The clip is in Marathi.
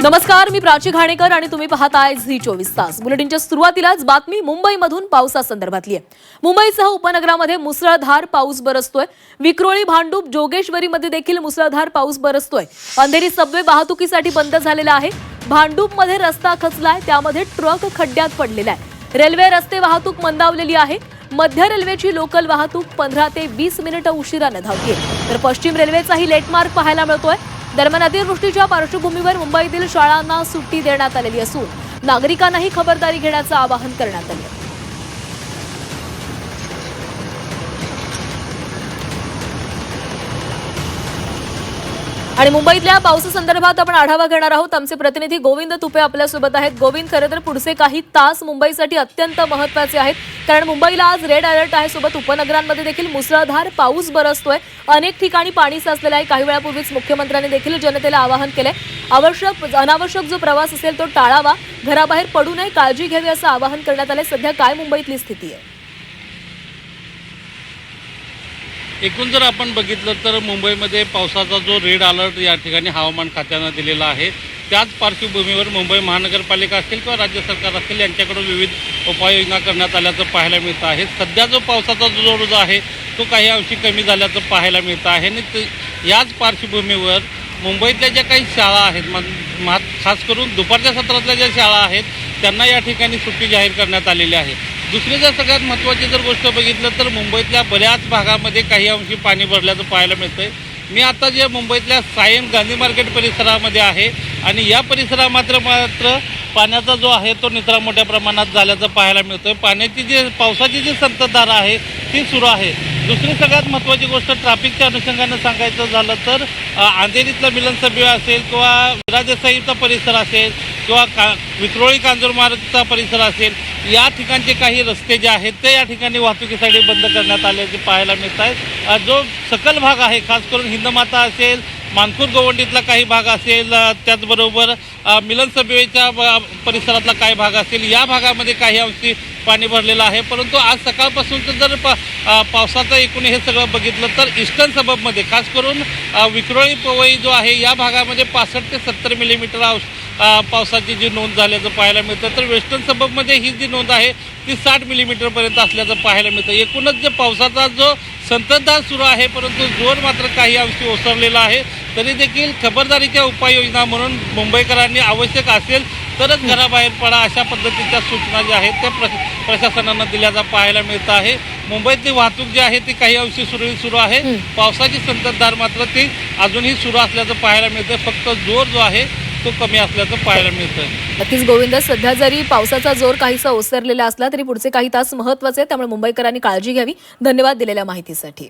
नमस्कार, मी प्राची घाणेकर आणि तुम्ही पाहताय झी 24 तास. बुलेटिनच्या सुरुवातीलाच बातमी मुंबईमधून पावसासंदर्भातली आहे. मुंबईसह उपनगरामध्ये मुसळधार पाऊस बरसतोय. विक्रोळी, भांडूप, जोगेश्वरीमध्ये देखील मुसळधार पाऊस बरसतोय. अंधेरी सबवे वाहतुकीसाठी बंद झालेला आहे. भांडूपमध्ये रस्ता खचलाय, त्यामध्ये ट्रक खड्ड्यात पडलेला आहे. रेल्वे रस्ते वाहतूक मंदावलेली आहे. मध्य रेल्वेची लोकल वाहतूक 15 ते 20 मिनिटं उशिराने धावते, तर पश्चिम रेल्वेचाही लेटमार्क पाहायला मिळतोय. दरम्यान अतिवृष्टीच्या पार्श्वभूमीवर मुंबईतील शाळांना सुट्टी देण्यात आलेली असून नागरिकांनाही खबरदारी घेण्याचं आवाहन करण्यात आलं आहे. आणि मुंबईतल्या पावसासंदर्भात आपण आढावा घेणार आहोत. आमचे प्रतिनिधी गोविंद तुपे आपल्यासोबत आहेत. गोविंद, खरं तर पुढचे काही तास मुंबईसाठी अत्यंत महत्त्वाचे आहेत, कारण मुंबईला आज रेड अलर्ट आहे. सोबत उपनगरांमध्ये देखील मुसळधार पाऊस बरसतोय. अनेक ठिकाणी पाणी साचलेलं आहे. काही वेळापूर्वीच मुख्यमंत्र्यांनी देखील जनतेला आवाहन केलंय. अनावश्यक जो प्रवास असेल तो टाळावा, घराबाहेर पडू नये, काळजी घ्यावी असं आवाहन करण्यात आलंय. सध्या काय मुंबईतली स्थिती आहे? एकूण जर आपण बघितलं तर मुंबईमध्ये पावसाचा जो रेड अलर्ट या ठिकाणी हवामान खात्यानं दिलेला आहे, त्याच पार्श्वभूमीवर मुंबई महानगरपालिका असेल किंवा राज्य सरकार असेल यांच्याकडून विविध उपाययोजना करण्यात आल्याचं पाहायला मिळतं आहे. सध्या जो पावसाचा जोर जो आहे तो काही अंशी कमी झाल्याचं पाहायला मिळतं आहे. आणि याच पार्श्वभूमीवर मुंबईतल्या ज्या काही शाळा आहेत, खास करून दुपारच्या सत्रातल्या ज्या शाळा आहेत त्यांना या ठिकाणी सुट्टी जाहीर करण्यात आलेली आहे. दुसरी जर सगळ्यात महत्त्वाची जर गोष्ट बघितलं तर मुंबईतल्या बऱ्याच भागामध्ये काही अंशी पाणी भरल्याचं पाहायला मिळतंय. मी आता जे मुंबईतल्या सायन गांधी मार्केट परिसरामध्ये आहे आणि या परिसरात मात्र पाण्याचा जो आहे तो निचरा मोठ्या प्रमाणात झाल्याचं पाहायला मिळतोय. पावसाची जी संततधार आहे ती सुरू आहे. दुसरी सगळ्यात महत्त्वाची गोष्ट ट्रॅफिकच्या अनुषंगानं सांगायचं झालं तर अंधेरीतला मिलन सबवे असेल किंवा विरादेसाईचा परिसर असेल किंवा विक्रोळी कांजूरमार्गचा परिसर असेल, या ठिकाणचे काही रस्ते जे आहेत ते या ठिकाणी वाहतुकीसाठी बंद करण्यात आल्याचे पाहायला मिळत आहे. जो सकल भाग आहे, खास करून हिंदमाता असेल, मानखूर गोवंडीतला काही भाग असेल, त्याचबरोबर मिलन सबवेच्या परिसरातला काही भाग असेल, या भागामध्ये काही अंशी पाणी भरलेलं आहे. परंतु आज सकाळपासूनचं जर पावसाचं एकूण हे सगळं बघितलं तर ईस्टर्न सबबमध्ये खास करून विक्रोळी पवई जो आहे या भागामध्ये 65 ते 70 मिलीमीटर पावसाची जी नोंद झाल्याचं पाहायला मिळतं, तर वेस्टर्न सबबमध्ये ही जी नोंद आहे ती 60 मिलीमीटरपर्यंत असल्याचं पाहायला मिळतं. एकूणच जे पावसाचा जो संततधार सुरू आहे, परंतु जोर मात्र काही अंशी ओसरलेला आहे. तरी देखील खबरदारीच्या उपाययोजना म्हणून मुंबईकरांनी आवश्यक असेल तरच घराबाहेर पडा अशा पद्धतीच्या सूचना ज्या आहेत त्या प्रशासनानं दिल्याचा पाहायला मिळतं आहे. मुंबईतली वाहतूक जी आहे ती काही अंशी सुरू आहे. पावसाची संततधार मात्र ती अजूनही सुरू असल्याचं पाहायला मिळतं. फक्त जोर जो आहे तो कमी असल्याचं पाहायला मिळतं. नक्कीच गोविंद, सध्या जरी पावसाचा जोर काहीसा ओसरलेला असला तरी पुढचे काही तास महत्त्वाचे आहेत, त्यामुळे मुंबईकरांनी काळजी घ्यावी. धन्यवाद दिलेल्या माहितीसाठी.